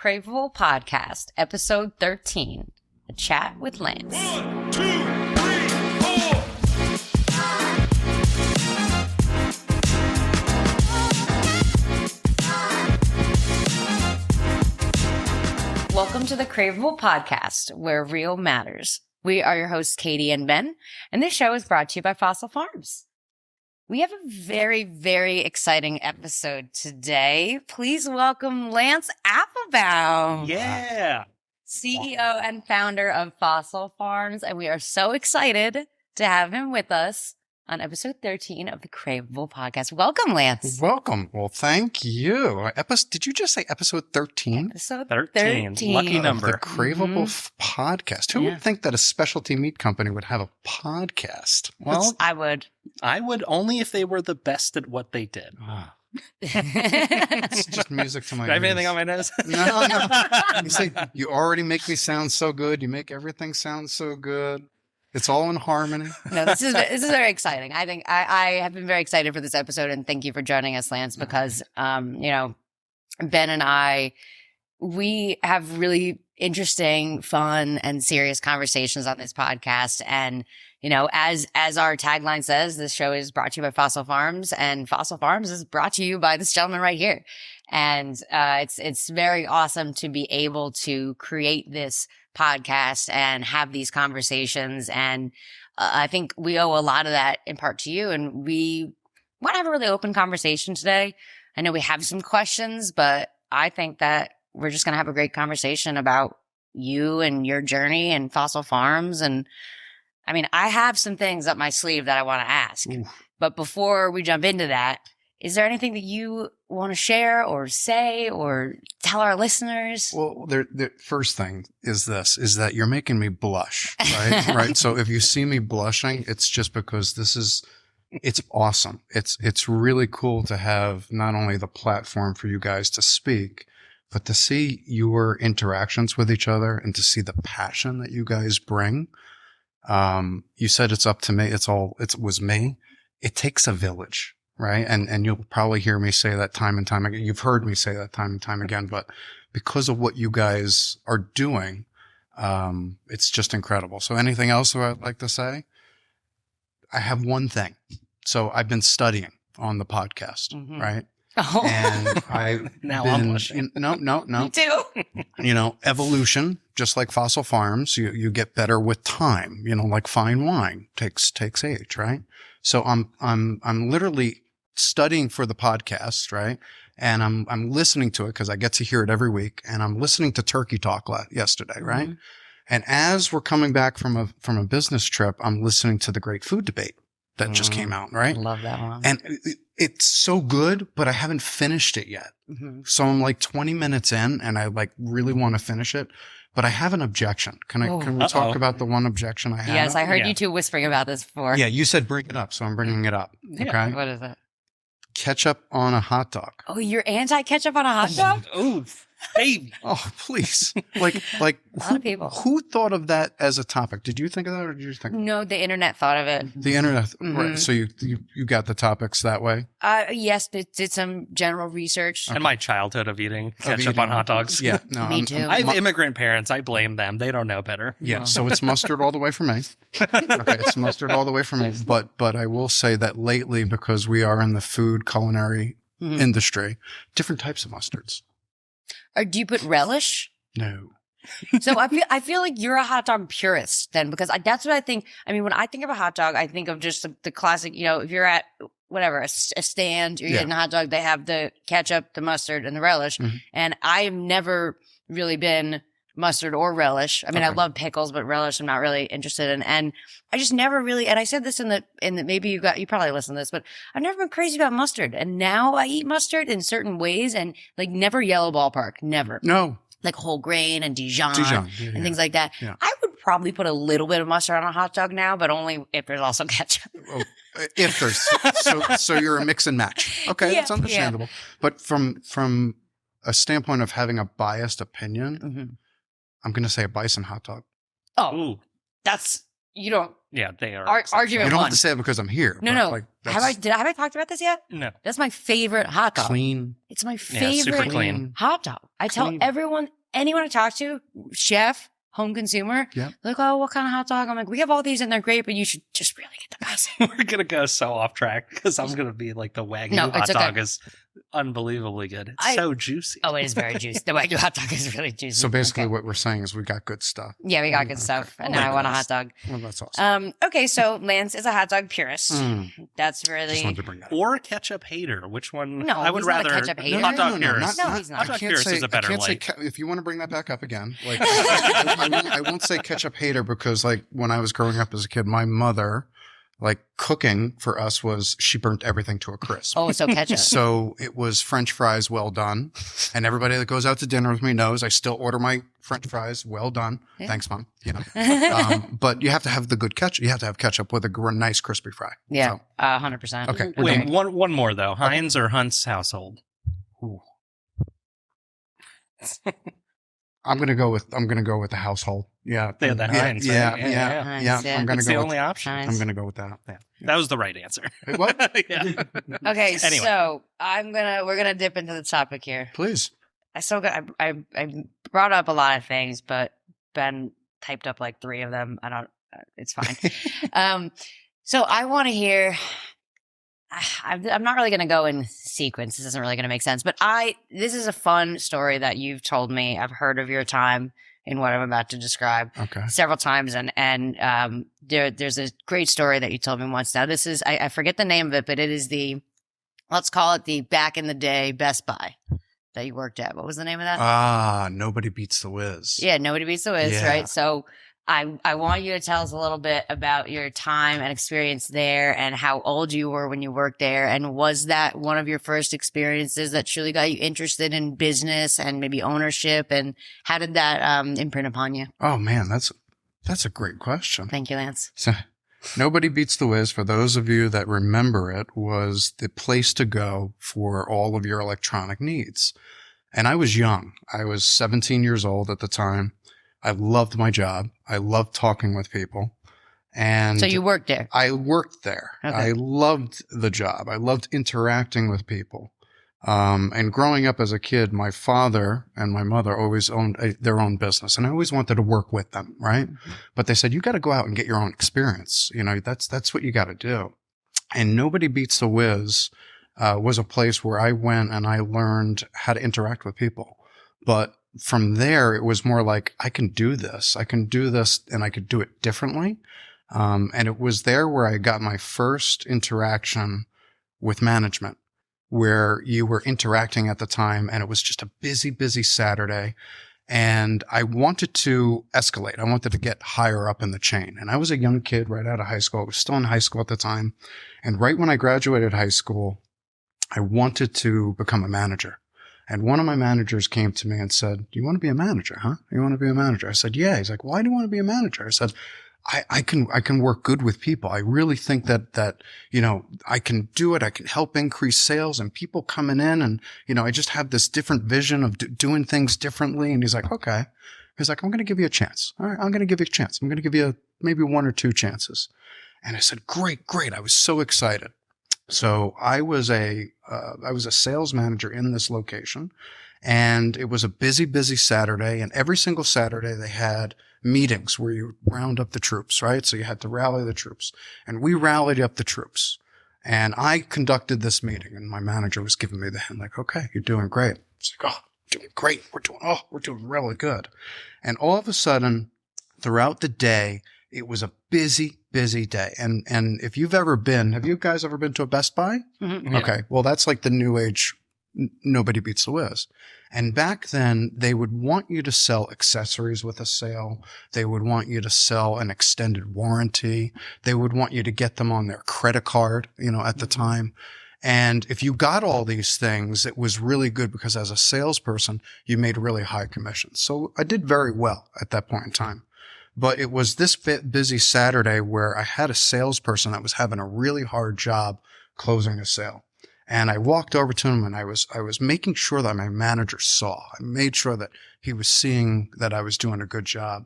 Craveable Podcast, episode 13, A Chat with Lance. 1, 2, 3, 4. Welcome to the Craveable Podcast, where real matters. We are your hosts, Katie and Ben, and this show is brought to you by Fossil Farms. We have a very, very exciting episode today. Please welcome Lance Appelbaum. Yeah. CEO and founder of Fossil Farms, and we are so excited to have him with us on episode 13 of the Craveable Podcast. Welcome, Lance. Welcome. Well, thank you. Did you just say episode 13? Episode 13. Lucky number. The Craveable Podcast. Who would think that a specialty meat company would have a podcast? Well, I would. I would only if they were the best at what they did. It's just music to my Do I have ears. anything on my nose? No. You say, you already make me sound so good. You make everything sound so good. It's all in harmony. No, this is very exciting. I think I have been very excited for this episode, and thank you for joining us, Lance, because Ben and I, we have really interesting, fun, and serious conversations on this podcast. And as our tagline says, this show is brought to you by Fossil Farms, and Fossil Farms is brought to you by this gentleman right here. And it's very awesome to be able to create this podcast and have these conversations. And I think we owe a lot of that in part to you. And we want to have a really open conversation today. I know we have some questions, but I think that we're just going to have a great conversation about you and your journey and Fossil Farms. And I mean, I have some things up my sleeve that I want to ask. Ooh. But before we jump into that, is there anything that you want to share or say or tell our listeners? Well, the first thing is that you're making me blush, right? Right. So if you see me blushing, it's just because it's awesome. It's really cool to have not only the platform for you guys to speak, but to see your interactions with each other and to see the passion that you guys bring. You said it's up to me. It was me. It takes a village. Right. And you'll probably hear me say that time and time again. You've heard me say that time and time again, but because of what you guys are doing, it's just incredible. So anything else that I'd like to say? I have one thing. So I've been studying on the podcast, right? Oh. And I'm blushing. No. Me too. Evolution, just like Fossil Farms, you get better with time, like fine wine takes age, right? So I'm literally studying for the podcast, right? And I'm listening to it because I get to hear it every week. And I'm listening to Turkey Talk yesterday, right? And as we're coming back from a business trip, I'm listening to the Great Food Debate that just came out, right? I love that one. And it's so good, but I haven't finished it yet. So I'm like 20 minutes in and I really want to finish it, but I have an objection. Can we talk about the one objection I have? Yes, I heard you two whispering about this before. Yeah, you said bring it up, so I'm bringing it up. Okay. What is it? Ketchup on a hot dog. Oh, you're anti-ketchup on a hot dog? Ooh, baby. Oh, please. Like A lot of people. who thought of that as a topic? Did you think of that or did you think No, the internet thought of it. the internet? Right. So you got the topics that way? Yes, did some general research. And my childhood of eating ketchup eating- on hot dogs. Yeah. No. Me too. I have immigrant parents. I blame them. They don't know better. Yeah, so it's mustard all the way for me. Okay, it's mustard all the way for me. But I will say that lately, because we are in the food culinary industry, different types of mustards. Or do you put relish? No. So I feel like you're a hot dog purist then, because that's what I think. I mean, when I think of a hot dog, I think of just the classic, if you're at whatever, a stand, you're getting a hot dog, they have the ketchup, the mustard, and the relish. And I have never really been mustard or relish. I mean, I love pickles, but relish I'm not really interested in. And I just never really, and I said this in the maybe you probably listened to this, but I've never been crazy about mustard. And now I eat mustard in certain ways and never yellow ballpark, never. No. Like whole grain and Dijon, Yeah, and things like that. Yeah. I would probably put a little bit of mustard on a hot dog now, but only if there's also ketchup. Oh, if there's, so you're a mix and match. Okay, that's understandable. But from a standpoint of having a biased opinion, I'm going to say a bison hot dog. Oh, Ooh. that's, you don't Yeah, they are. Argument You don't one. have to say it because I'm here. No, but, no. Like, Have I talked about this yet? No. That's my favorite hot dog. clean? It's my Yeah, favorite super clean. hot dog. I tell Clean. anyone I talk to, chef, home consumer, Yeah. like, oh, what kind of hot dog? I'm like, we have all these and they're great, but you should just really get the best. We're gonna go so off track because I'm gonna be like the Wagyu No, hot it's okay. dog is unbelievably good. It's so juicy. Oh, it is very juicy. The Wagyu hot dog is really juicy. So basically, Okay. what we're saying is we got good stuff. Yeah, we got good stuff. And Oh now my I want a goodness. hot dog. Well, that's awesome. Okay, so Lance is a hot dog purist. That's Just really wanted to bring that up. Or ketchup hater. Which one? No, I would he's not a rather ketchup hater. hot dog No, purist. No, he's not. Hot dog purist is a better like. If you want to bring that back up again, like I won't say ketchup hater because like when I was growing up as a kid, my mother, like cooking for us was she burnt everything to a crisp. Oh, so ketchup. So it was French fries well done. And everybody that goes out to dinner with me knows I still order my French fries well done. Yeah. Thanks, Mom. You know. But you have to have the good ketchup. You have to have ketchup with a nice crispy fry. Yeah, So, 100%. Okay. Wait, one more though. Heinz or Hunt's household? ooh. I'm gonna go with the household. Yeah. Yeah, the Heinz, Yeah. right? Yeah. Yeah, Heinz, Yeah. yeah. I'm gonna It's go the with only option. Heinz. I'm gonna go with that. That was the right answer. Wait, what? Yeah. Okay, Anyway. so we're gonna dip into the topic here. Please. I brought up a lot of things, but Ben typed up like 3 of them. It's fine. So I want to hear. I'm not really going to go in sequence. This isn't really going to make sense, but this is a fun story that you've told me. I've heard of your time in what I'm about to describe Okay. several times, and there's a great story that you told me once. Now this is I forget the name of it, but it is let's call it the back in the day Best Buy that you worked at. What was the name of that? Nobody beats the whiz. Yeah, nobody beats the whiz, Yeah. right? So I want you to tell us a little bit about your time and experience there and how old you were when you worked there. And was that one of your first experiences that truly got you interested in business and maybe ownership? And how did that imprint upon you? Oh man, that's a great question. Thank you, Lance. So, Nobody Beats the Whiz, for those of you that remember it, was the place to go for all of your electronic needs. And I was young. I was 17 years old at the time. I loved my job. I loved talking with people. And So you worked there. I worked there. Okay. I loved the job. I loved interacting with people. And growing up as a kid, my father and my mother always owned their own business, and I always wanted to work with them, right? Mm-hmm. But they said, you got to go out and get your own experience. You know, that's what you got to do. And Nobody Beats the Whiz was a place where I went and I learned how to interact with people. But from there, it was more like, I can do this, and I could do it differently. And it was there where I got my first interaction with management, where you were interacting at the time, and it was just a busy, busy Saturday. And I wanted to escalate. I wanted to get higher up in the chain. And I was a young kid right out of high school. I was still in high school at the time. And right when I graduated high school, I wanted to become a manager. And one of my managers came to me and said, do you want to be a manager, huh? You want to be a manager? I said, yeah. He's like, why do you want to be a manager? I said, I can work good with people. I really think that, you know, I can do it. I can help increase sales and people coming in, and, you know, I just have this different vision of doing things differently. And he's like, okay. He's like, I'm going to give you a chance. All right. I'm going to give you a chance. I'm going to give you maybe 1 or 2 chances. And I said, great. I was so excited. So I was a sales manager in this location, and it was a busy, busy Saturday. And every single Saturday they had meetings where you round up the troops, right? So you had to rally the troops, and we rallied up the troops. And I conducted this meeting, and my manager was giving me the hand, like, okay, you're doing great. It's like, oh, doing great. We're doing really good. And all of a sudden, throughout the day, it was a busy, busy day. And if you've ever been, have you guys ever been to a Best Buy? Mm-hmm. Yeah. Okay. Well, that's like the new age. Nobody Beats the Whiz. And back then they would want you to sell accessories with a sale. They would want you to sell an extended warranty. They would want you to get them on their credit card, you know, at the time. And if you got all these things, it was really good because as a salesperson, you made really high commissions. So I did very well at that point in time. But it was this busy Saturday where I had a salesperson that was having a really hard job closing a sale. And I walked over to him and I was making sure that my manager saw. I made sure that he was seeing that I was doing a good job.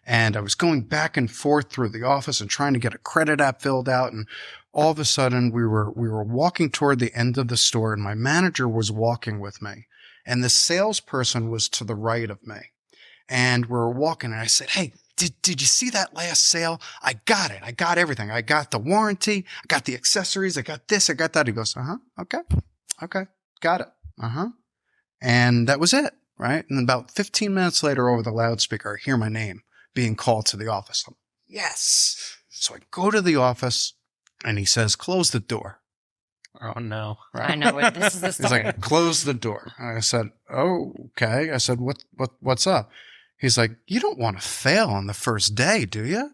And I was going back and forth through the office and trying to get a credit app filled out. And all of a sudden we were walking toward the end of the store and my manager was walking with me. And the salesperson was to the right of me. And we were walking and I said, "Hey, did you see that last sale? I got it. I got everything. I got the warranty. I got the accessories. I got this. I got that." He goes, "Okay. Okay. Got it. And that was it. Right. And then about 15 minutes later over the loudspeaker, I hear my name being called to the office. I'm, yes. So I go to the office and he says, "Close the door." Oh, no. I know what this is the He's story. like, "Close the door." And I said, "Oh, okay." I said, what's up?" He's like, "You don't want to fail on the first day, do you?"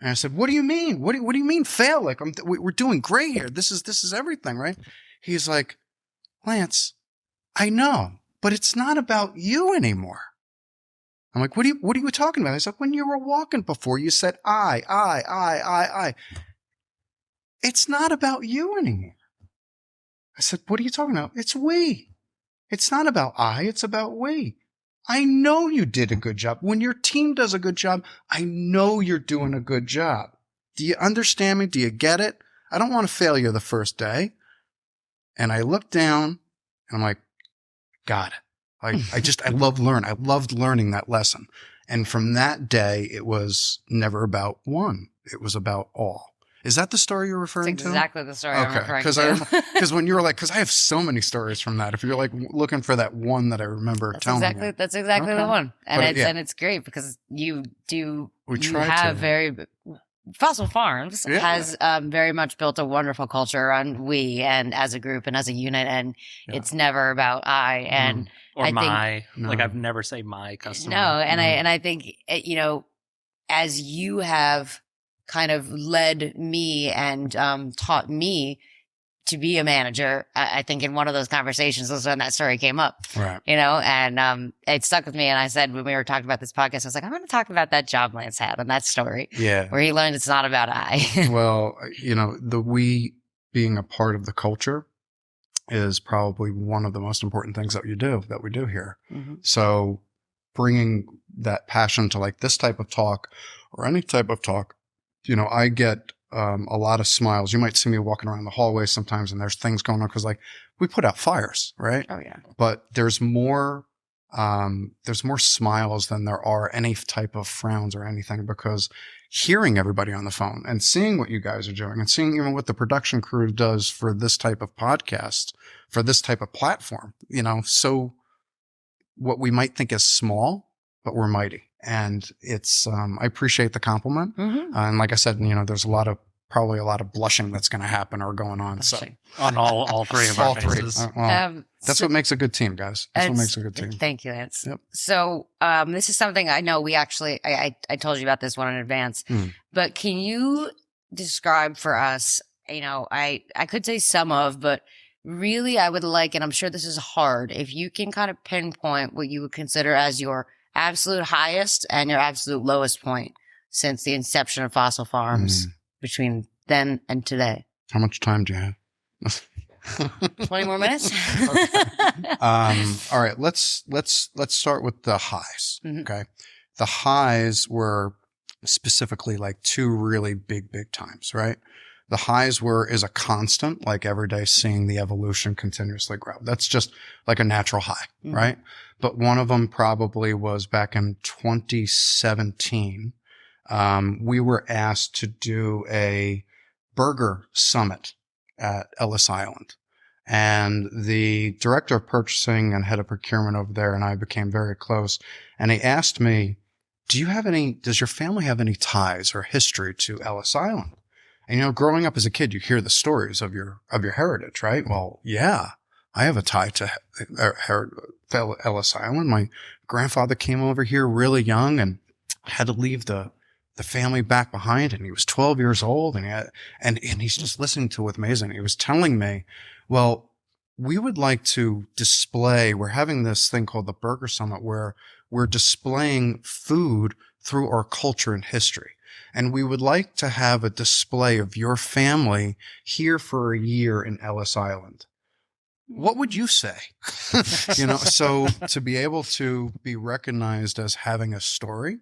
And I said, "What do you mean? What do you mean fail? Like we're doing great here. This is everything, right?" He's like, "Lance, I know, but it's not about you anymore." I'm like, what are you talking about? He's like, "When you were walking before, you said I. It's not about you anymore." I said, "What are you talking about?" "It's we. It's not about I, it's about we. I know you did a good job. When your team does a good job, I know you're doing a good job. Do you understand me? Do you get it? I don't want to fail you the first day." And I looked down and I'm like, got it. I loved learning that lesson. And from that day, it was never about one. It was about all. Is that the story you're referring That's to? exactly the story I'm referring Because to. because when you were like, because I have so many stories from that. If you're like looking for that one that I remember telling you. That's exactly the Okay. one. And But, yeah. it's great because you We you try have to. very Fossil Farms Yeah. has very much built a wonderful culture around we and as a group and as a unit, and Yeah. it's never about I. And Or I think- my. No. Like, I've never say my customer. no, and No. I think as you have kind of led me and taught me to be a manager, I think in one of those conversations was when that story came up, Right. and it stuck with me. And I said, when we were talking about this podcast, I was like, I'm going to talk about that job Lance had and that story Yeah. where he learned it's not about I. Well, the we being a part of the culture is probably one of the most important things that we do here. Mhm. So bringing that passion to like this type of talk or any type of talk, I get a lot of smiles. You might see me walking around the hallway sometimes and there's things going on because like we put out fires, right? Oh yeah. But there's more smiles than there are any type of frowns or anything, because hearing everybody on the phone and seeing what you guys are doing and seeing even what the production crew does for this type of podcast, for this type of platform, so what we might think is small, but we're mighty. And it's, I appreciate the compliment. Mm-hmm. And like I said, there's probably a lot of blushing that's going to happen or going on. So On all three of all our three. faces. That's what makes a good team, guys. That's what makes a good team. Thank you, Lance. Yep. So this is something I know we actually, I told you about this one in advance, but can you describe for us, I could say some of, but really I would like, and I'm sure this is hard, if you can kind of pinpoint what you would consider as your absolute highest and your absolute lowest point since the inception of Fossil Farms between then and today. How much time do you have? 20 more minutes. All right, let's start with the highs. Mhm. Okay. The highs were specifically like two really big times, right? The highs is a constant, like every day seeing the evolution continuously grow. That's just like a natural high, Mhm. right? But one of them probably was back in 2017. We were asked to do a burger summit at Ellis Island. And the director of purchasing and head of procurement over there and I became very close. And he asked me, does your family have any ties or history to Ellis Island? And, growing up as a kid, you hear the stories of your heritage, right? Well, yeah, I have a tie to Ellis Island. My grandfather came over here really young and had to leave the family back behind, and he was 12 years old, and he's just listening to it amazing. He was telling me, well, we would like to display, we're having this thing called the Burger Summit where we're displaying food through our culture and history. And we would like to have a display of your family here for a year in Ellis Island. what would you say? So to be able to be recognized as having a story,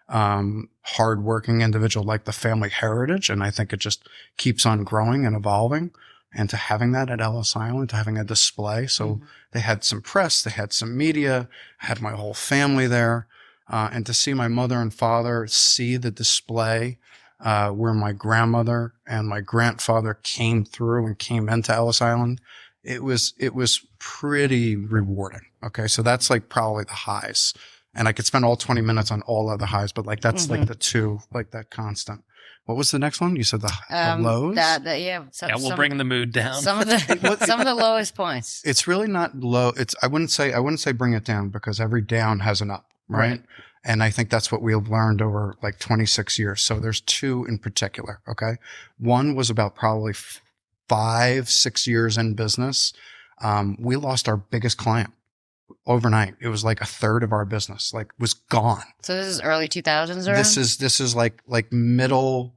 hardworking individual, like the family heritage, and I think it just keeps on growing and evolving. And to having that at Ellis Island, to having a display. So they had some press, they had some media, I had my whole family there. And to see my mother and father see the display where my grandmother and my grandfather came through and came into Ellis Island, it was pretty rewarding. Okay. So that's like probably the highs. And I could spend all 20 minutes on all other highs, but like that's like the two, like that constant. What was the next one? You said the lows? We'll bring the mood down. Some of the lowest points. It's really not low. I wouldn't say bring it down, because every down has an up, right? And I think that's what we've learned over like 26 years. So there's two in particular. Okay. One was about probably 5-6 years in business. We lost our biggest client overnight. It was like a third of our business, like, was gone. So this is early 2000s, around? This is like middle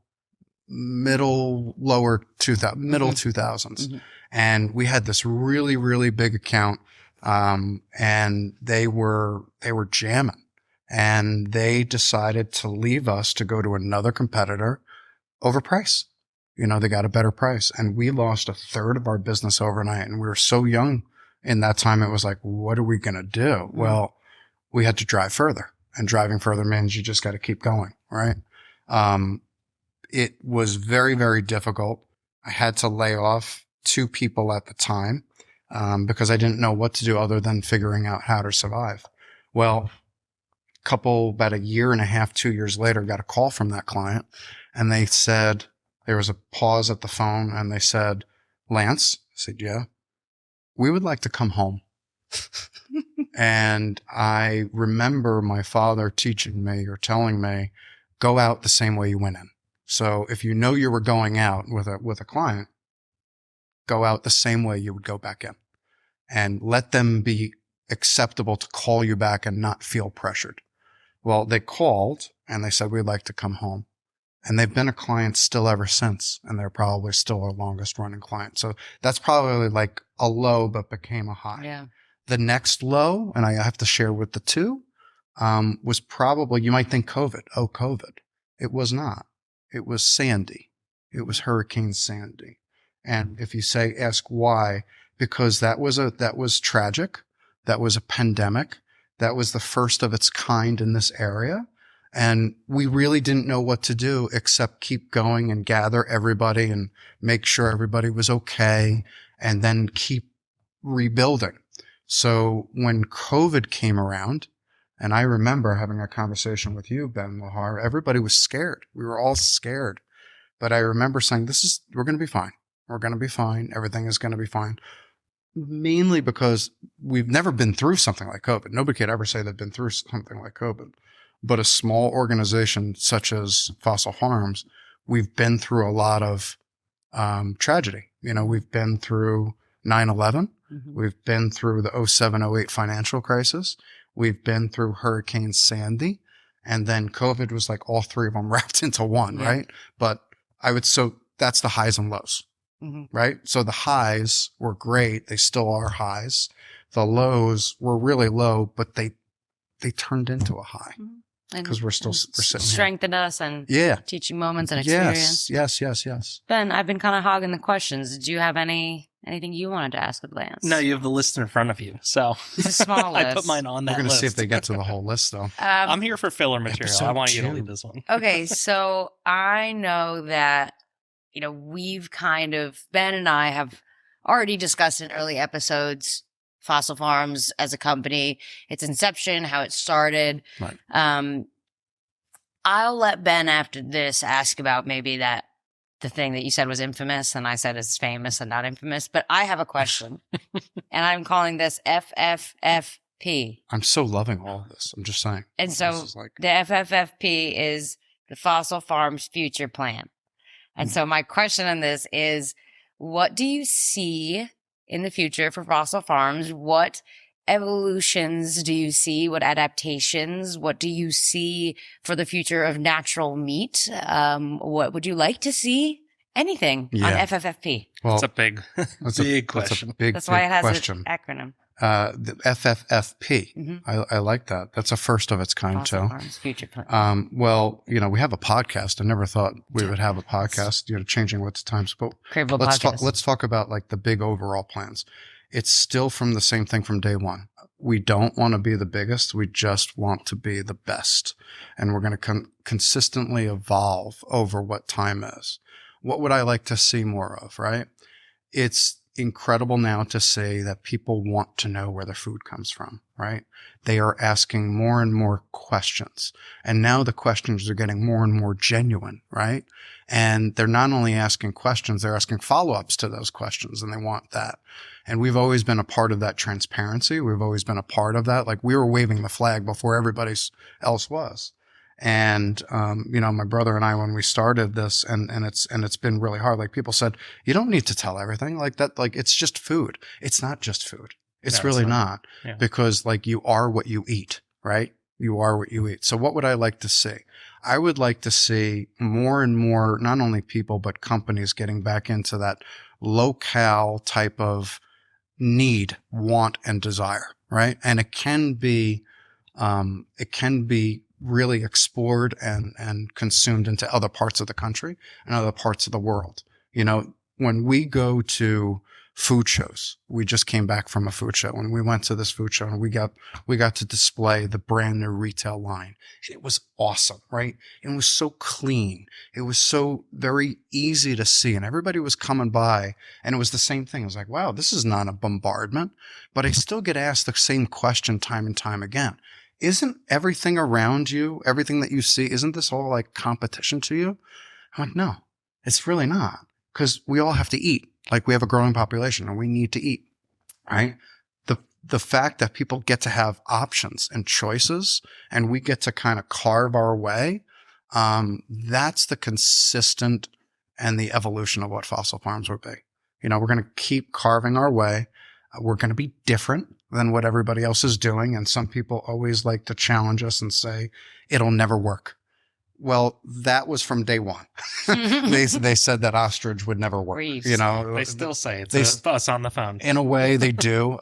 lower 2000, middle 2000s. And we had this really, really big account. And they were jamming, and they decided to leave us to go to another competitor over price. They got a better price, and we lost a third of our business overnight. And we were so young in that time. It was like, what are we going to do? Well, we had to drive further, and driving further means you just got to keep going. Right. It was very, very difficult. I had to lay off 2 people at the time, because I didn't know what to do other than figuring out how to survive. Well, about a year and a half, 2 years later, got a call from that client, and they said, there was a pause at the phone, and they said, Lance, I said, yeah, we would like to come home. And I remember my father teaching me or telling me, go out the same way you went in. So if you know you were going out with a client, go out the same way you would go back in, and let them be acceptable to call you back and not feel pressured. Well, they called and they said, we'd like to come home. And they've been a client still ever since. And they're probably still our longest running client. So that's probably like a low, but became a high. Yeah. The next low, and I have to share with the two, was probably, you might think COVID. Oh, COVID. It was not. It was Sandy. It was Hurricane Sandy. And if you ask why, because that was tragic. That was a pandemic. That was the first of its kind in this area. And we really didn't know what to do except keep going and gather everybody and make sure everybody was okay, and then keep rebuilding. So when COVID came around, and I remember having a conversation with you, Ben Lahar, everybody was scared. We were all scared. But I remember saying, we're going to be fine. We're going to be fine. Everything is going to be fine. Mainly because we've never been through something like COVID. Nobody could ever say they've been through something like COVID. But a small organization such as Fossil Farms, we've been through a lot of tragedy. We've been through 9/11. We've been through the 07-08 financial crisis. We've been through Hurricane Sandy. And then COVID was like all three of them wrapped into one, right? But so that's the highs and lows, right? So the highs were great. They still are highs. The lows were really low, but they turned into a high. Because we're sitting strengthened us and teaching moments and experience. Yes. Ben, I've been kind of hogging the questions. Did you have anything you wanted to ask with Lance? No, you have the list in front of you. So it's a small list. I put mine on that We're going to list. see if they get to the whole list, though. I'm here for filler material. I want you to 2. lead this one. Okay, so I know that, we've Ben and I have already discussed in early episodes Fossil Farms as a company, its inception, how it started. Right. I'll let Ben after this ask about maybe the thing that you said was infamous and I said is famous and not infamous. But I have a question, and I'm calling this FFFP. I'm so loving all of this. I'm just saying. And so the FFFP is the Fossil Farms Future Plan. And so my question on this is, what do you see in the future for Fossil Farms? What evolutions do you see? What adaptations? What do you see for the future of natural meat? What would you like to see? anything on Yeah. FFFP. Well, That's a big, that's big that's question. a big, That's why big it has question. an acronym. The FFFP. Mhm. I like that. That's a first of its kind Fossil too. Farms Future Plan. Well, we have a podcast. I never thought we would have a podcast, changing with the times, but Craveable let's Podcast. talk about like the big overall plans. It's still from the same thing from day one. We don't want to be the biggest. We just want to be the best. And we're going to consistently evolve over what time is. What would I like to see more of, right? It's incredible now to say that people want to know where their food comes from, right? They are asking more and more questions. And now the questions are getting more and more genuine, right? And they're not only asking questions, they're asking follow-ups to those questions, and they want that. And we've always been a part of that transparency. We've always been a part of that. Like, we were waving the flag before everybody else was. And, my brother and I, when we started this, and it's been really hard. Like, people said, you don't need to tell everything like that. Like, it's just food. It's not just food. It's really not. Yeah. Because like, you are what you eat, right? You are what you eat. So what would I like to see? I would like to see more and more, not only people, but companies getting back into that locale type of need, want, and desire, right? And it can be really explored and consumed into other parts of the country and other parts of the world. When we go to food shows, we just came back from a food show, and we went to this food show, and we got to display the brand new retail line. It was awesome, right? It was so clean. It was so very easy to see, and everybody was coming by, and it was the same thing. I was like, wow, this is not a bombardment, but I still get asked the same question time and time again. Isn't everything around you, everything that you see, isn't this all like competition to you? I'm like, no, it's really not, because we all have to eat. Like, we have a growing population and we need to eat, right? The fact that people get to have options and choices, and we get to kind of carve our way, that's the consistent and the evolution of what Fossil Farms would be. We're going to keep carving our way. We're going to be different than what everybody else is doing. And some people always like to challenge us and say, it'll never work. Well, that was from day one. They said that ostrich would never work. Reeves. They still say it's us on the phone. In a way, they do.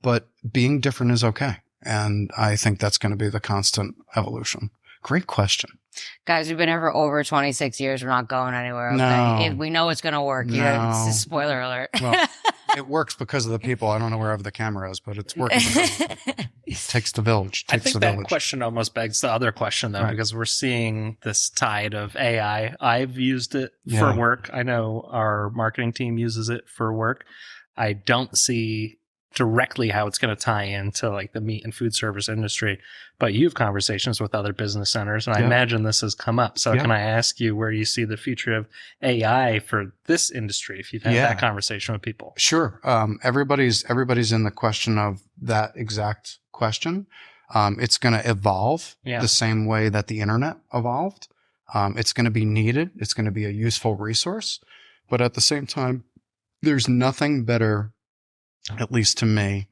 But being different is okay. And I think that's going to be the constant evolution. Great question. Guys, we've been here for over 26 years. We're not going anywhere. Okay? No. We know it's going to work. No. It's a spoiler alert. Well, it works because of the people. I don't know wherever the camera is, but it's working. It takes the village. I think that question almost begs the other question, though, Right. because we're seeing this tide of AI. I've used it Yeah. for work. I know our marketing team uses it for work. I don't see directly how it's going to tie into like the meat and food service industry, but you have conversations with other business owners, and I Yeah. imagine this has come up. So Yeah. can I ask you where you see the future of AI for this industry, if you've had Yeah. that conversation with people? Sure. Everybody's in the question of that exact question. It's going to evolve Yeah. the same way that the internet evolved. It's going to be needed. It's going to be a useful resource. But at the same time, there's nothing better, at least to me,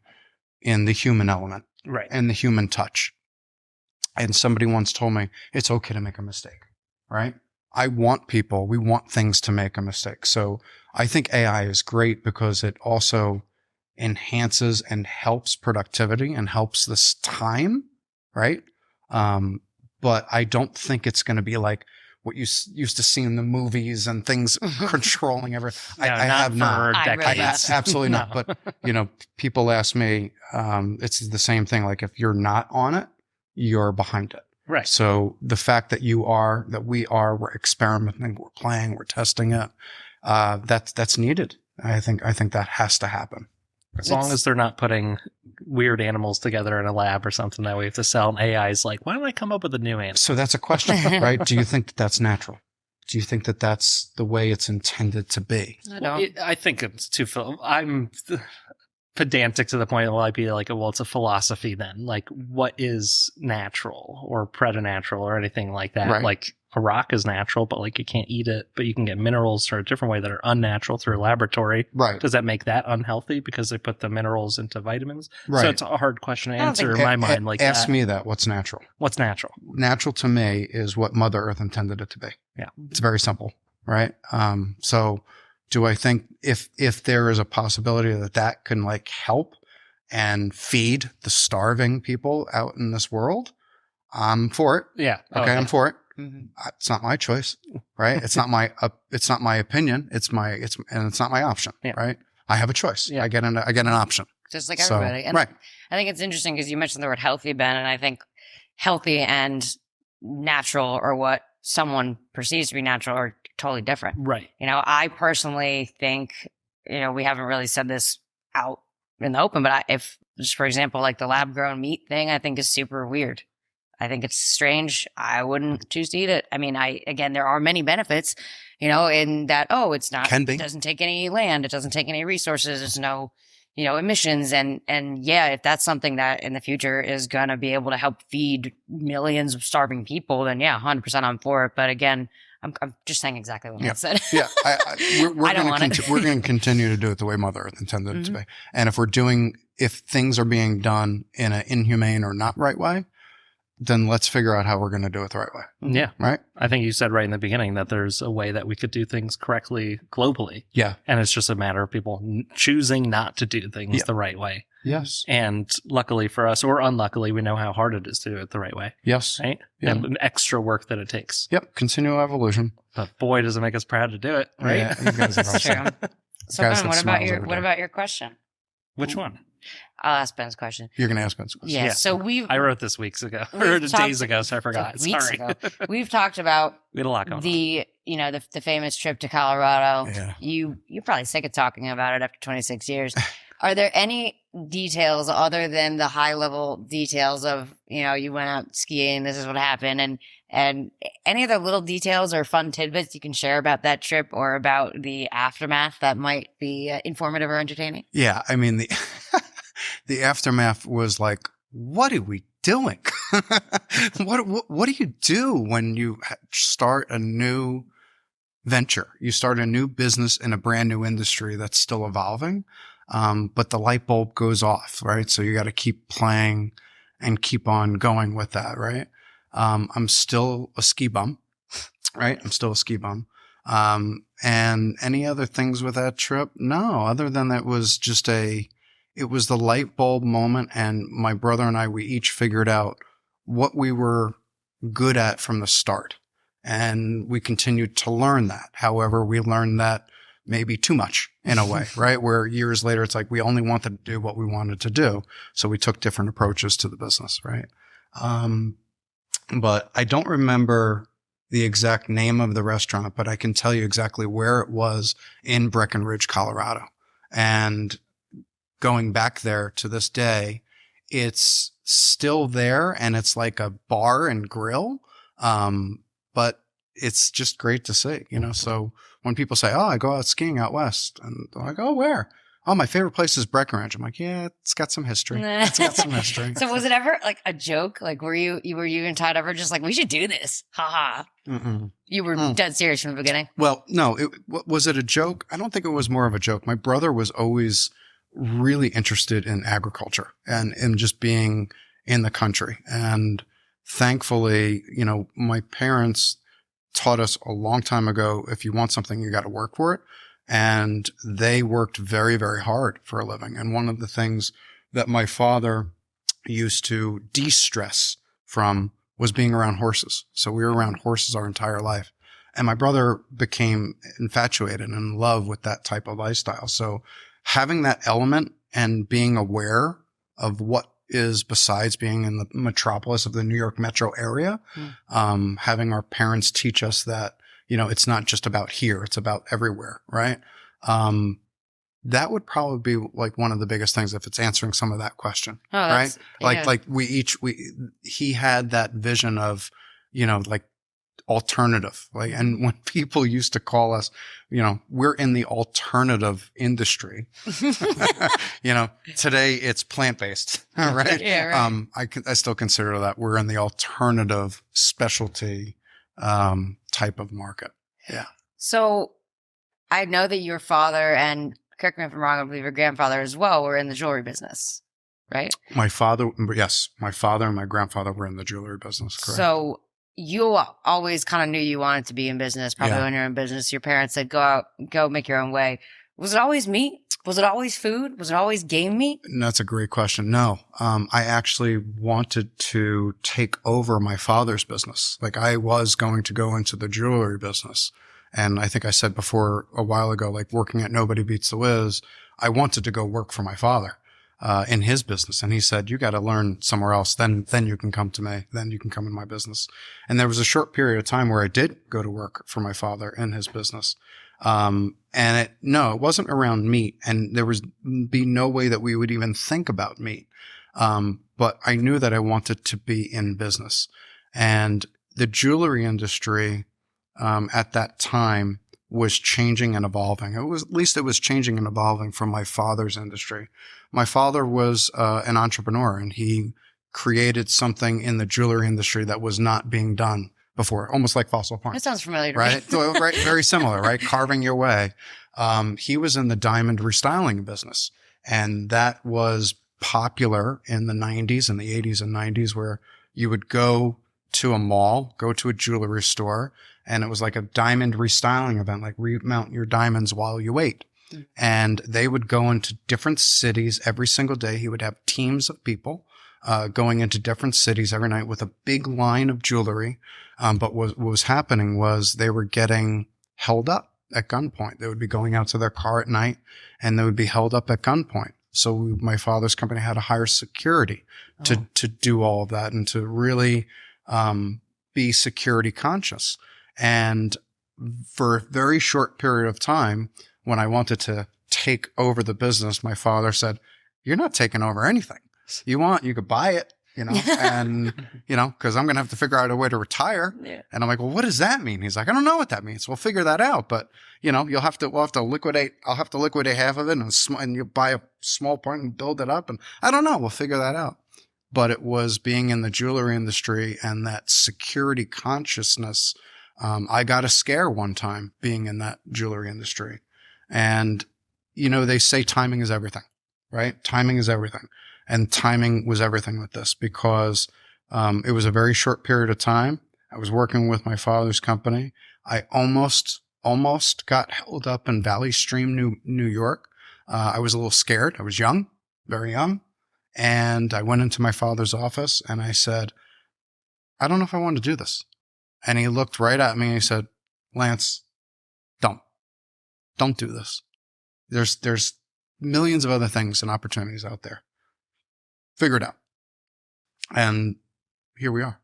in the human element Right. and the human touch. And somebody once told me, it's okay to make a mistake, right? We want things to make a mistake. So I think AI is great because it also enhances and helps productivity and helps this time, right? But I don't think it's going to be like what you used to see in the movies and things controlling everything. I have not. I really decades. Absolutely No. not. But, people ask me, it's the same thing. Like, if you're not on it, you're behind it. Right. So the fact that we're experimenting, we're playing, we're testing it, that's needed. I think that has to happen. As long as they're not putting weird animals together in a lab or something that we have to sell, and AI is like, why don't I come up with a new animal? So that's a question, right? Do you think that that's natural? Do you think that that's the way it's intended to be? I don't. I think it's too. I'm pedantic to the point where I'd be like, well, it's a philosophy then. Like, what is natural or preternatural or anything like that? Right. Like, a rock is natural, but like you can't eat it, but you can get minerals or a different way that are unnatural through a laboratory. Right. Does that make that unhealthy because they put the minerals into vitamins? Right. So it's a hard question to I don't answer think- in my mind. Like, ask me that. What's natural? what's natural? Natural to me is what Mother Earth intended it to be. Yeah. It's very simple, right? So do I think if there is a possibility that can like help and feed the starving people out in this world, I'm for it. Yeah. Okay. I'm for it. Mm-hmm. It's not my choice, right? It's not my opinion. It's not my option, Yeah. right? I have a choice. Yeah. I get an option. Just like So, everybody. And right. I think it's interesting because you mentioned the word healthy, Ben, and I think healthy and natural, or what someone perceives to be natural, are totally different. Right. I personally think, we haven't really said this out in the open, but if just for example, like the lab grown meat thing, I think is super weird. I think it's strange. I wouldn't choose to eat it. I mean, again, there are many benefits, in that, it's not, Can be. It doesn't take any land. It doesn't take any resources. There's no, emissions. And yeah, if that's something that in the future is going to be able to help feed millions of starving people, then yeah, 100% I'm for it. But again, I'm just saying exactly what I said. Yeah. We're I don't want it. We're going to continue to do it the way Mother Earth intended it to be. And if things are being done in an inhumane or not right way, then let's figure out how we're going to do it the right way. Yeah. Right? I think you said right in the beginning that there's a way that we could do things correctly globally. Yeah. And it's just a matter of people choosing not to do things the right way. Yes. And luckily for us, or unluckily, we know how hard it is to do it the right way. Yes. Right? Yeah. And the extra work that it takes. Yep. Continual evolution. But boy, does it make us proud to do it. Right? Yeah, you guys are That's awesome. true. So Guys Ben, have smiles every what day. about your question? Which one? I'll ask Ben's question. You're going to ask Ben's question. Yeah. So I wrote this weeks ago, We've or talked- days ago, so I forgot. weeks Sorry. ago. We've talked about We had a lot going on. the famous trip to Colorado. Yeah. You're probably sick of talking about it after 26 years. Are there any details other than the high level details of, you went out skiing, this is what happened, and any other little details or fun tidbits you can share about that trip or about the aftermath that might be informative or entertaining? Yeah. I mean, the aftermath was like, what are we doing? What do you do when you start a new venture? You start a new business in a brand new industry that's still evolving. But the light bulb goes off, right? So you got to keep playing and keep on going with that, right? I'm still a ski bum, right? I'm still a ski bum. And any other things with that trip? No, other than that was just it was the light bulb moment. And my brother and I, we each figured out what we were good at from the start. And we continued to learn that. However, we learned that maybe too much in a way, right? Where years later, it's like we only wanted to do what we wanted to do. So we took different approaches to the business, right? But I don't remember the exact name of the restaurant, but I can tell you exactly where it was in Breckenridge, Colorado. And going back there to this day, it's still there and it's like a bar and grill. But it's just great to see, so when people say, oh, I go out skiing out west, and they're like, oh, where? Oh, my favorite place is Breckenridge. I'm like, yeah, it's got some history. It's got some history. So was it ever like a joke? Like, were you and Todd ever just like, we should do this? Ha ha. Mm-mm. You were dead serious from the beginning. Well, no, was it a joke? I don't think it was more of a joke. My brother was always really interested in agriculture and in just being in the country. And thankfully, my parents taught us a long time ago, if you want something, you got to work for it. And they worked very, very hard for a living. And one of the things that my father used to de-stress from was being around horses. So we were around horses our entire life. And my brother became infatuated and in love with that type of lifestyle. So having that element and being aware of what is besides being in the metropolis of the New York metro area, having our parents teach us that, it's not just about here, it's about everywhere, right? That would probably be like one of the biggest things if it's answering some of that question, right? Like he had that vision of, like alternative, like, and when people used to call us, we're in the alternative industry, today it's plant-based, right? Yeah, right. I still consider that we're in the alternative specialty, type of market. Yeah. So I know that your father, and correct me if I'm wrong, I believe your grandfather as well, were in the jewelry business, right? My father and my grandfather were in the jewelry business. Correct. So you always kind of knew you wanted to be in business, probably when you're in business. Your parents said, go out, go make your own way. Was it always meat? Was it always food? Was it always game meat? That's a great question. No, I actually wanted to take over my father's business. Like I was going to go into the jewelry business. And I think I said before a while ago, like working at Nobody Beats the Wiz, I wanted to go work for my father, in his business. And he said, you got to learn somewhere else. Then you can come to me. Then you can come in my business. And there was a short period of time where I did go to work for my father in his business. And it wasn't around meat, and there was be no way that we would even think about meat. But I knew that I wanted to be in business, and the jewelry industry, at that time was changing and evolving. It was changing and evolving from my father's industry. My father was, an entrepreneur, and he created something in the jewelry industry that was not being done before, almost like fossil That points. sounds familiar to me. Right? So, right, very similar, right? Carving your way. He was in the diamond restyling business, and that was popular in the 90s and the 80s and 90s, where you would go to a mall, go to a jewelry store, and it was like a diamond restyling event, like remount your diamonds while you wait. And they would go into different cities every single day. He would have teams of people going into different cities every night with a big line of jewelry. But what was happening was they were getting held up at gunpoint. They would be going out to their car at night, and they would be held up at gunpoint. So my father's company had to hire security to do all of that and to really be security conscious. And for a very short period of time, when I wanted to take over the business, my father said, "You're not taking over anything. You could buy it, and, cause I'm going to have to figure out a way to retire." Yeah. And I'm like, "Well, what does that mean?" He's like, "I don't know what that means. We'll figure that out. But, we'll have to liquidate, I'll have to liquidate half of it and you'll buy a small part and build it up. And I don't know. We'll figure that out." But it was being in the jewelry industry and that security consciousness. I got a scare one time being in that jewelry industry. And, they say timing is everything, right? Timing is everything. And timing was everything with this because it was a very short period of time. I was working with my father's company. I almost got held up in Valley Stream, New York. I was a little scared. I was young, very young. And I went into my father's office and I said, "I don't know if I want to do this." And he looked right at me and he said, "Lance, don't do this. There's millions of other things and opportunities out there. Figure it out." And here we are.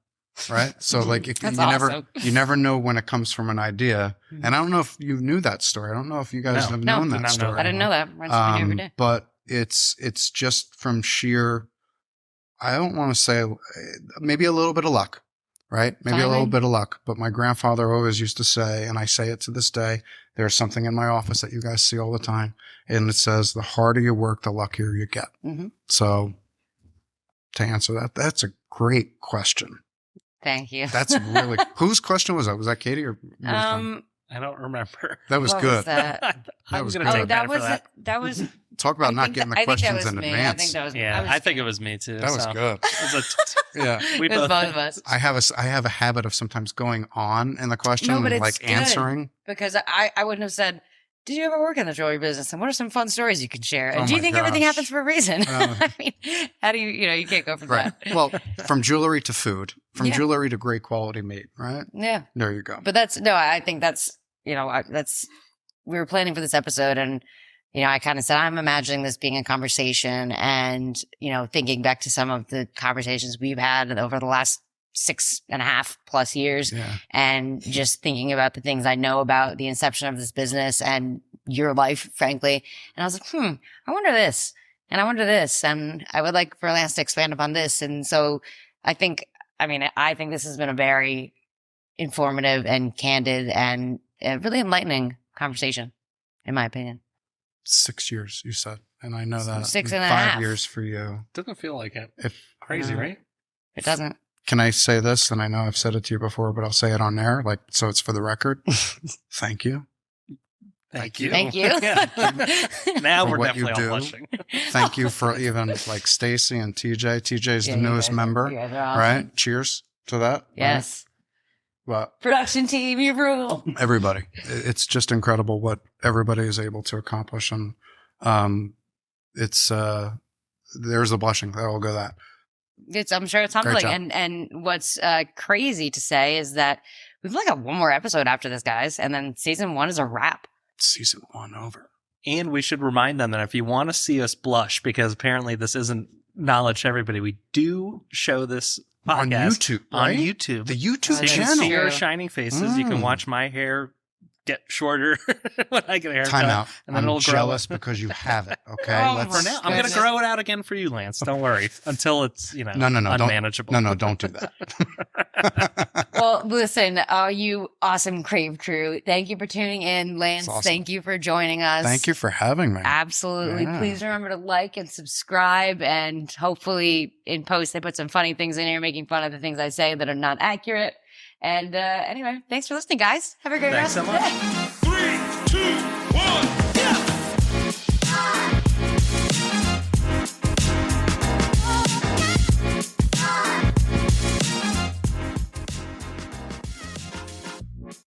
Right. So like you never know when it comes from an idea. And I don't know if you knew that story. I don't know if you guys have known that story. I didn't know that. I every day. But it's just from sheer, I don't want to say, maybe a little bit of luck, right? Maybe a little bit of luck. But my grandfather always used to say, and I say it to this day, there's something in my office that you guys see all the time. And it says, the harder you work, the luckier you get. Mm-hmm. So to answer that, that's a great question. Thank you. That's really, whose question was that? Was that Katie or? I don't remember. That was good. Was that? I was going to take that for that. That was. Talk about not getting the questions in advance. I think that was. I think it was me too. That was good. Yeah, we both of us. I have a habit of sometimes going on in the question, and like good, answering. Because I wouldn't have said, "Did you ever work in the jewelry business? And what are some fun stories you can share? And do you think everything happens for a reason?" I mean, how do you can't go from that. Well, from jewelry to food, from jewelry to great quality meat, right? Yeah. There you go. But I think that's, we were planning for this episode and, I kind of said, I'm imagining this being a conversation and, thinking back to some of the conversations we've had over the last 6.5+ years and just thinking about the things I know about the inception of this business and your life, frankly. And I was like, I wonder this and I wonder this. And I would like for Lance to expand upon this. And so I think this has been a very informative and candid and really enlightening conversation, in my opinion. 6 years, you said. And I know that. 6.5. 5 years for you. Doesn't feel like it. Crazy, right? It doesn't. Can I say this? And I know I've said it to you before, but I'll say it on air, so it's for the record. Thank you. Thank you. Thank you. Now we're definitely all blushing. Thank you for even Stacy and TJ. TJ's the newest member, right? Cheers to that. Yes. But Production team, you rule. everybody, it's just incredible what everybody is able to accomplish. And it's there's the blushing. That will go that. I'm sure it's humbling. And what's crazy to say is that we've got one more episode after this, guys. And then season 1 is a wrap. Season 1 over. And we should remind them that if you want to see us blush, because apparently this isn't knowledge to everybody, we do show this podcast On YouTube, right? On YouTube. The YouTube So you channel. can see our shining faces. You can watch my hair get shorter when I get a haircut. Time out. And then I'm it'll grow. jealous because you have it. Okay. Oh, For now, I'm going to grow it out again for you, Lance. Don't worry. Until it's, No, unmanageable. Don't do that. Well, listen, you awesome Crave crew. Thank you for tuning in. Lance, Awesome. thank you for joining us. Thank you for having me. Absolutely. Yeah. Please remember to like and subscribe. And hopefully in post, they put some funny things in here, making fun of the things I say that are not accurate. And anyway, thanks for listening, guys. Have a great Thanks rest so of the much. day. 3, 2,